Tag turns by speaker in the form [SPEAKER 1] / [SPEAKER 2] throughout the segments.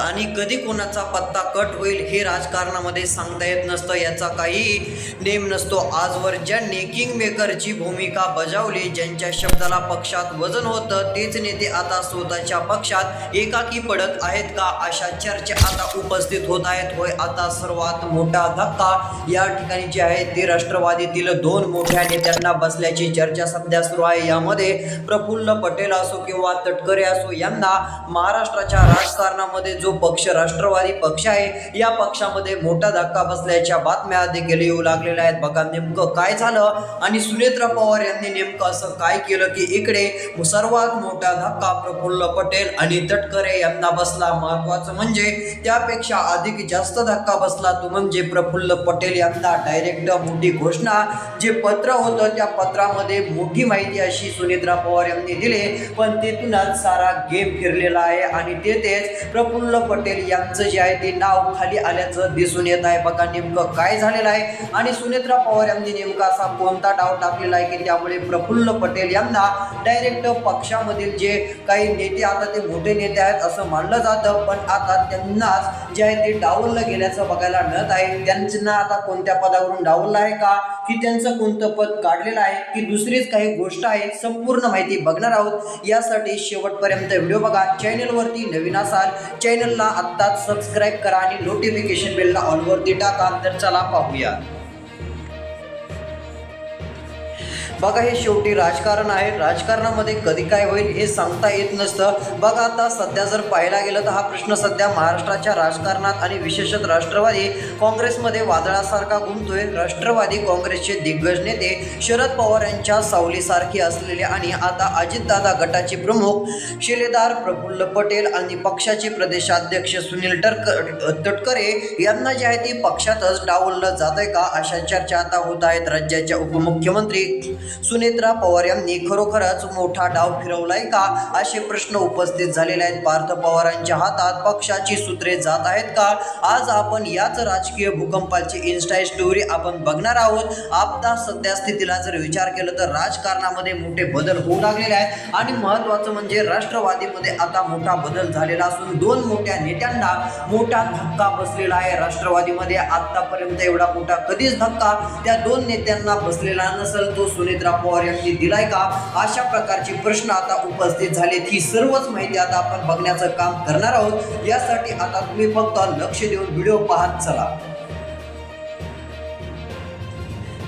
[SPEAKER 1] आणि कधी कोणाचा पत्ता कट होईल हे राजकारणामध्ये सांगता येत नसतं, याचा काही नेम नसतो. आजवर ज्यांनी किंग मेकरची भूमिका बजावली, ज्यांच्या शब्दाला पक्षात वजन होतं, तेच नेते आता स्वतःच्या पक्षात एकाकी पडत आहेत का, अशा चर्चा आता उपस्थित होत आहेत. होय, आता सर्वात मोठा धक्का या ठिकाणी जे आहे ते राष्ट्रवादीतील दोन मोठ्या नेत्यांना बसल्याची चर्चा सध्या सुरू आहे. यामध्ये प्रफुल्ल पटेल असो किंवा तटकरे असो, यांना महाराष्ट्राच्या राजकारणामध्ये जो पक्ष राष्ट्रवादी पक्ष आहे या पक्षामध्ये मोठा धक्का बसल्याच्या बातम्या देखील येऊ लागलेल्या आहेत. बघा नेमकं काय झालं आणि सुनेत्रा पवार यांनी नेमकं असं काय केलं की इकडे सर्वात मोठा धक्का प्रफुल्ल पटेल आणि तटकरे यांना बसला. महत्वाचं म्हणजे त्यापेक्षा अधिक जास्त धक्का बसला तो म्हणजे प्रफुल्ल पटेल यांना डायरेक्ट मोठी घोषणा, जे पत्र होतं त्या पत्रामध्ये मोठी माहिती अशी सुनेत्रा पवार यांनी दिली, पण तेथूनच सारा गेम फिरलेला आहे आणि तेथेच प्रफुल्ल पटेल यांचं जे आहे ते नाव खाली आल्याचं दिसून येत आहे. बघा नेमकं काय झालेलं आहे आणि सुनेत्रा पवार यांनी नेमका असा कोणता डाव टाकलेला आहे की त्यामुळे प्रफुल्ल पटेल यांना डायरेक्ट पक्षामधील जे काही नेते आता ते मोठे नेते आहेत असं मानलं जातं, पण आता त्यांनाच जे आहे ते डावललं गेल्याचं बघायला मिळत आहे. त्यांना आता कोणत्या पदावरून डावललं आहे का, की त्यांचं कोणतं पद काढलेलं आहे की दुसरीच काही गोष्ट आहे, संपूर्ण माहिती बघणार आहोत. यासाठी शेवटपर्यंत व्हिडिओ बघा. चॅनलवरती नवीन असाल चॅनलला आत्ताच सबस्क्राईब करा आणि नोटिफिकेशन बेलला ऑलवरती टाका. तर चला पाहूया. बघा, हे शेवटी राजकारण आहे. राजकारणामध्ये कधी काय होईल हे सांगता येत नसतं. बघा, आता सध्या जर पाहायला गेलं तर हा प्रश्न सध्या महाराष्ट्राच्या राजकारणात आणि विशेषतः राष्ट्रवादी काँग्रेसमध्ये वादळासारखा घुमतोय. राष्ट्रवादी काँग्रेसचे दिग्गज नेते शरद पवार यांच्या सावलीसारखे असलेले आणि आता अजितदादा गटाचे प्रमुख शिलेदार प्रफुल्ल पटेल आणि पक्षाचे प्रदेशाध्यक्ष सुनील तटकरे यांना जे आहे ते पक्षातच डावललं जात आहे का, अशा चर्चा आता होत आहेत. राज्याच्या उपमुख्यमंत्री सुनेत्रा पवार यांनी खरोखरच मोठा डाव फिरवलाय का, असे प्रश्न उपस्थित झालेले आहेत. पार्थ पवारांच्या हातात पक्षाची सूत्रे जात आहेत का, आज आपण याच राजकीय भूकंपाची इन्स्टा स्टोरी आपण बघणार आहोत. आता सध्या स्थितीला जर विचार केला तर राजकारणामध्ये मोठे बदल होऊ लागलेले आहेत आणि महत्त्वाचं म्हणजे राष्ट्रवादीमध्ये आता मोठा बदल झालेला असून दोन मोठ्या नेत्यांना मोठा धक्का बसलेला आहे. राष्ट्रवादीमध्ये आतापर्यंत एवढा मोठा कधीच धक्का त्या दोन नेत्यांना बसलेला नसेल, तो सुनेत्रा पवार यांनी दिलाय का, अशा प्रकारचे प्रश्न आता उपस्थित झालेत. ही सर्वच माहिती आता आपण बघण्याचं काम करणार आहोत. यासाठी आता तुम्ही फक्त लक्ष देऊन व्हिडिओ पाहत चला.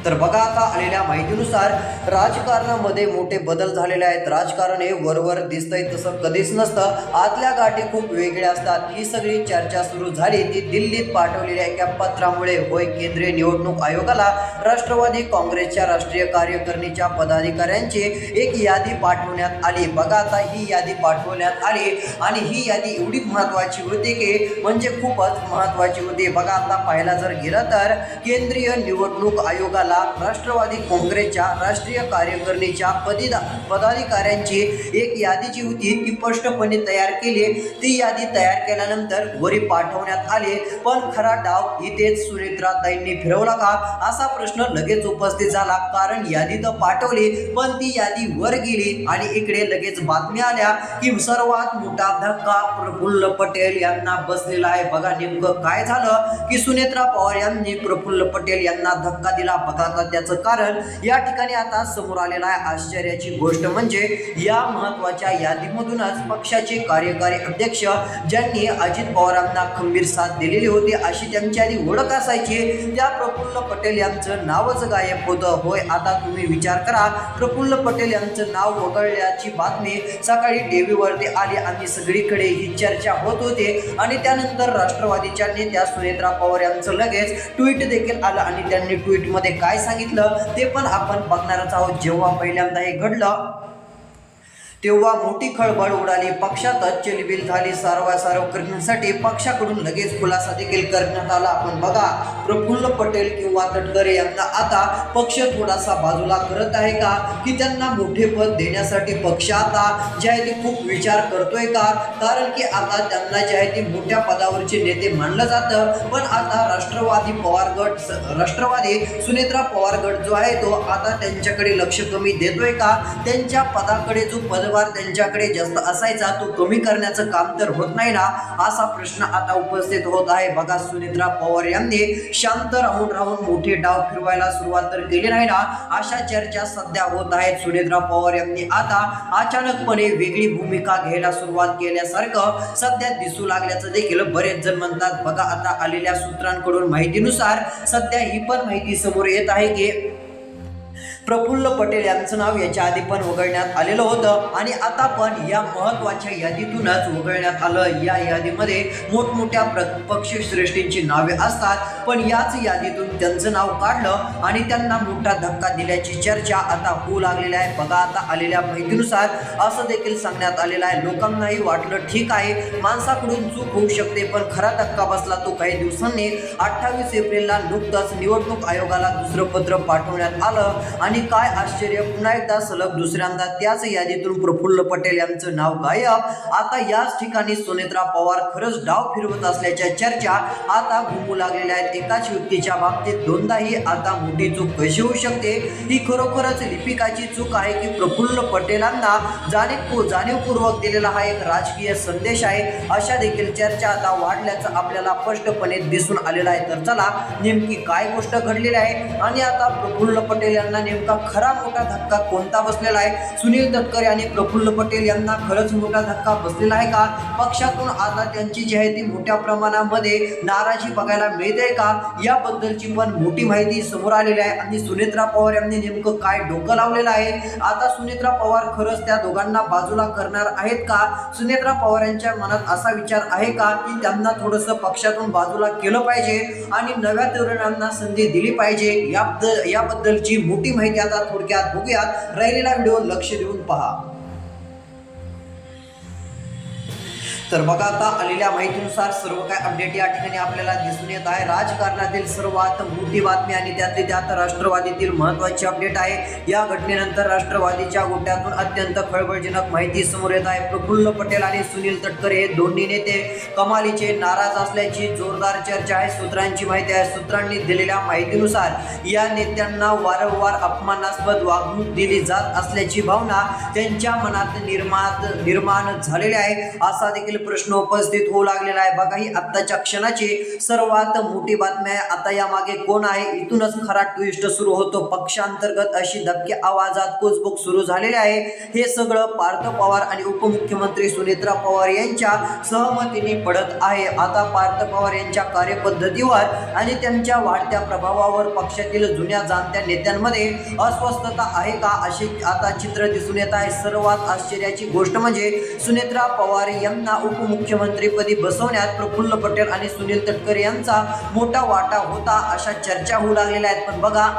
[SPEAKER 1] तर बघा, आता आलेल्या माहितीनुसार राजकारणामध्ये मोठे बदल झालेले आहेत. राजकारण हे वरवर दिसतंय तसं कधीच नसतं, आतल्या गाठी खूप वेगळ्या असतात. ही सगळी चर्चा सुरू झाली ती दिल्लीत पाठवलेल्या एका पत्रामुळे. होय, केंद्रीय निवडणूक आयोगाला राष्ट्रवादी काँग्रेसच्या राष्ट्रीय कार्यकारिणीच्या पदाधिकाऱ्यांची एक यादी पाठवण्यात आली. बघा, आता ही यादी पाठवण्यात आली आणि ही यादी एवढी महत्त्वाची होती की म्हणजे खूपच महत्त्वाची होती. बघा, आता पाहायला जर गेलं तर केंद्रीय निवडणूक आयोगाला राष्ट्रवादी काँग्रेसच्या राष्ट्रीय कार्यकारिणीच्या पदाधिकाऱ्यांची एक यादी जी होती ती स्पष्टपणे तयार केली. ती यादी तयार केल्यानंतर वरी पाठवण्यात आली, पण खरा डाव इथेच सुनेत्राताईंनी फिरवला का, असा प्रश्न लगेच उपस्थित झाला. कारण यादी तर पाठवली पण ती यादी वर गेली आणि इकडे लगेच बातम्या आल्या की सर्वात मोठा धक्का प्रफुल्ल पटेल यांना बसलेला आहे. बघा नेमकं काय झालं की सुनेत्रा पवार यांनी प्रफुल्ल पटेल यांना धक्का दिला. बघा, आता त्याचं कारण या ठिकाणी आता समोर आलेलं आहे. आश्चर्याची गोष्ट म्हणजे या महत्त्वाच्या यादीमधूनच पक्षाचे कार्यकारी अध्यक्ष ज्यांनी अजित पवारांना खंबीर साथ दिलेली होती अशी त्यांची आधी ओळख असायची, त्या प्रफुल्ल पटेल यांचं नावच गायब होतं. होय, आता तुम्ही विचार करा, प्रफुल्ल पटेल यांचं नाव वगळल्याची बातमी सकाळी टीव्हीवरती आली आणि सगळीकडे ही चर्चा होत होती आणि त्यानंतर राष्ट्रवादीच्या नेत्या सुनेत्रा पवार यांचं लगेच ट्विट देखील आलं आणि त्यांनी ट्विटमध्ये काय सांगितलं ते पण आपण बघणारच आहोत. जेव्हा पहिल्यांदा हे घडलं तेव्हा मोठी खळबळ उडाली. पक्षातच चलबिल झाली. सारवासारव करण्यासाठी पक्षाकडून लगेच खुलासा देखील करण्यात आला. आपण बघा, प्रफुल्ल पटेल किंवा तटकरे यांना आता पक्ष थोडासा बाजूला करत आहे का, की त्यांना मोठे पद देण्यासाठी पक्ष आता जे आहे ते खूप विचार करतोय का, कारण की आता त्यांना जे आहे ते मोठ्या पदावरचे नेते मानलं जातं. पण आता राष्ट्रवादी सुनेत्रा पवार गट जो आहे तो आता त्यांच्याकडे लक्ष कमी देतोय का, त्यांच्या पदाकडे जो पलटवार त्यांच्याकडे जास्त असायचा तो कमी करण्याचं काम तर होत नाही ना, असा प्रश्न आता उपस्थित होत आहे. बघा, सुनेत्रा पवार यांनी शांत राहून मोठे डाव फिरवायला सुरुवात तर केली नाही ना, अशा चर्चा सध्या होत आहेत. सुनेत्रा पवार यांनी आता अचानकपणे वेगळी भूमिका घ्यायला सुरुवात केल्यासारखं सध्या दिसू लागल्याचं देखील बरेच जण म्हणतात. बघा, आता आलेल्या सूत्रांकडून माहितीनुसार सध्या ही पण माहिती समोर येत आहे की प्रफुल्ल पटेल यांचं नाव याच्या आधी पण वगळण्यात आलेलं होतं आणि आता पण या महत्त्वाच्या यादीतूनच वगळण्यात आलं. या यादीमध्ये मोठमोठ्या पक्ष श्रेष्ठींची नावे असतात, पण याच यादीतून त्यांचं नाव काढलं आणि त्यांना मोठा धक्का दिल्याची चर्चा आता होऊ लागलेली आहे. बघा, आता आलेल्या माहितीनुसार असं देखील सांगण्यात आलेलं आहे, लोकांनाही वाटलं ठीक आहे माणसाकडून चूक होऊ शकते, पण खरा धक्का बसला तो काही दिवसांनी 28 एप्रिलला नुकतंच निवडणूक आयोगाला दुसरं पत्र पाठवण्यात आलं आणि काय आश्चर्य, पुन्हा एकदा सलग दुसऱ्यांदा त्याच यादीतून प्रफुल्ल पटेल यांचं नाव गायब. आता याच ठिकाणी सुनेत्रा पवार खरंच डाव फिरवत असल्याच्या चर्चा आता घुमू लागलेल्या आहेत. एकाच व्यक्तीच्या बाबतीत दोनदाही आता मोठी चूक कशी होऊ शकते, ही खरोखरच लिपिकाची चूक आहे की प्रफुल्ल पटेलांना जाणीवपूर्वक दिलेला हा एक राजकीय संदेश आहे, अशा देखील चर्चा आता वाढल्याचं आपल्याला स्पष्टपणे दिसून आलेलं आहे. तर चला, नेमकी काय गोष्ट घडलेली आहे आणि आता प्रफुल्ल पटेल यांना नेमका खरा मोठा धक्का कोणता बसलेला आहे? सुनील तटकरे आणि प्रफुल्ल पटेल यांना खरंच मोठा धक्का बसलेला आहे का? पक्षातून आता त्यांची जी आहे ती मोठ्या प्रमाणामध्ये नाराजी बघायला मिळते का? याबद्दलची पण मोठी माहिती समोर आलेली आहे आणि सुनेत्रा पवार यांनी नेमकं काय डोकं लावलेलं आहे? आता सुनेत्रा पवार खरंच त्या दोघांना बाजूला करणार आहेत का? सुनेत्रा पवार यांच्या मनात असा विचार आहे का की त्यांना थोडंसं पक्षातून बाजूला केलं पाहिजे आणि नव्या तरुणांना संधी दिली पाहिजे? याबद्दलची मोठी माहिती आता थोडक्यात बघूयात. राहिलेला व्हिडिओ लक्ष देऊन पहा. तर बघा, आता आलेल्या माहितीनुसार सर्व काय अपडेट या ठिकाणी आपल्याला दिसून येत आहे. राजकारणातील सर्वात मोठी बातमी आणि त्यातली त्यात राष्ट्रवादीतील महत्त्वाची अपडेट आहे. या घटनेनंतर राष्ट्रवादीच्या गोट्यातून अत्यंत खळबळजनक माहिती समोर येत आहे. प्रफुल्ल पटेल आणि सुनील तटकरे हे दोन्ही नेते कमालीचे नाराज असल्याची जोरदार चर्चा आहे. सूत्रांची माहिती आहे, सूत्रांनी दिलेल्या माहितीनुसार या नेत्यांना वारंवार अपमानास्पद वागणूक दिली जात असल्याची भावना त्यांच्या मनात निर्माण झालेली आहे, असा देखील प्रश्न उपस्थित होऊ लागलेला आहे. बघा, ही आत्ताच्या क्षणाची सर्वात मोठी बातमी आहे. आता यामागे कोण आहे, इथूनच खरा ट्विस्ट सुरू होतो. पक्षांतर्गत अशी धक्के आवाजात कुचबुक सुरू झालेले आहे. हे सगळं पार्थ पवार आणि उपमुख्यमंत्री सुनेत्रा पवार यांच्या सहमतीने पडत आहे. आता पार्थ पवार यांच्या कार्यपद्धतीवर आणि त्यांच्या वाढत्या प्रभावावर पक्षातील जुन्या जाणत्या नेत्यांमध्ये अस्वस्थता आहे का, असे आता चित्र दिसून येत आहे. सर्वात आश्चर्याची गोष्ट म्हणजे सुनेत्रा पवार यांना उपमुख्यमंत्रीपदी बसवण्यात प्रफुल्ल पटेल आणि सुनील तटकरे यांचा मोठा वाटा होता, अशा चर्चा होऊ लागलेल्या आहेत. पण बघा,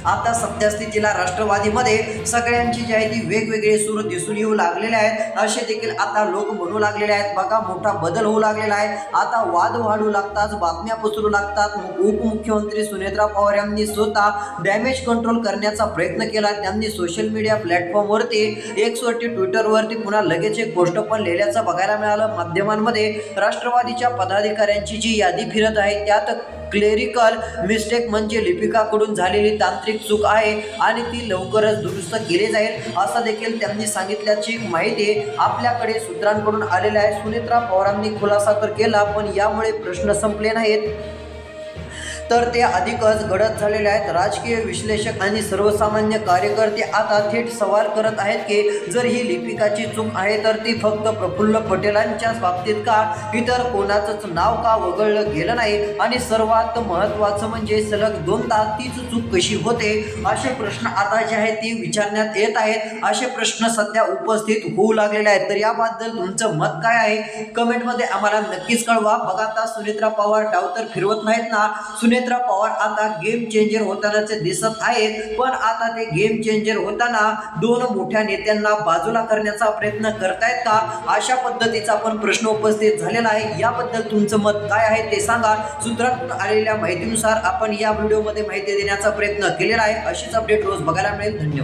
[SPEAKER 1] आता सद्यस्थितीला राष्ट्रवादीमध्ये सगळ्यांची जी आहे ती वेगवेगळे सूर दिसून येऊ लागलेले आहेत, असे देखील आता लोक म्हणू लागलेले आहेत. बघा, मोठा बदल होऊ लागलेला आहे. आता वाद वाढू लागतात, बातम्या पसरू लागतात. उपमुख्यमंत्री सुनेत्रा पवार यांनी स्वतः डॅमेज कंट्रोल करण्याचा प्रयत्न केला. त्यांनी सोशल मीडिया प्लॅटफॉर्मवरती, एक्सवरती, ट्विटरवरती पुन्हा लगेच एक पोस्ट पण लिहिल्याचं बघायला मिळालं. माध्यमांमध्ये राष्ट्रवादीच्या पदाधिकाऱ्यांची जी यादी फिरत आहे त्यात क्लेरिकल मिस्टेक म्हणजे लिपिकाकडून झालेली तांत्रिक चूक आहे आणि ती लवकरच दुरुस्त केली जाईल, असं देखील त्यांनी सांगितल्याची माहिती आपल्याकडे सूत्रांकडून आलेली आहे. सुनेत्रा पवारांनी खुलासा तर केला, पण यामुळे प्रश्न संपले नाहीत, तर ते अधिकच गडद झालेले आहेत. राजकीय विश्लेषक आणि सर्वसामान्य कार्यकर्ते आता थेट सवाल करत आहेत की जर ही लिपिकाची चूक आहे तर ती फक्त प्रफुल्ल पटेलांच्याच बाबतीत का, इतर कोणाचंच नाव का वगळलं गेलं नाही, आणि सर्वात महत्त्वाचं म्हणजे सलग 2 तास तीच चूक कशी होते, असे प्रश्न आता जे आहेत ते विचारण्यात येत आहेत. असे प्रश्न सध्या उपस्थित होऊ लागलेले आहेत. तर याबद्दल तुमचं मत काय आहे, कमेंटमध्ये आम्हाला नक्कीच कळवा. बघा, आता सुनेत्रा पवार डाव तर फिरवत नाहीत ना. सुनेत्रा पवार आता गेम चेंजर होतानाचे दिसत आहेत, पण आता ते गेम चेंजर होताना 2 मोठ्या नेत्यांना बाजूला करण्याचा प्रयत्न करतायत का, अशा पद्धतीचा पण प्रश्न उपस्थित झालेला आहे. याबद्दल तुमचं मत काय आहे ते सांगा. सूत्रातून आलेल्या माहितीनुसार आपण या व्हिडिओमध्ये माहिती देण्याचा प्रयत्न केलेला आहे. अशीच अपडेट रोज बघायला मिळेल. धन्यवाद.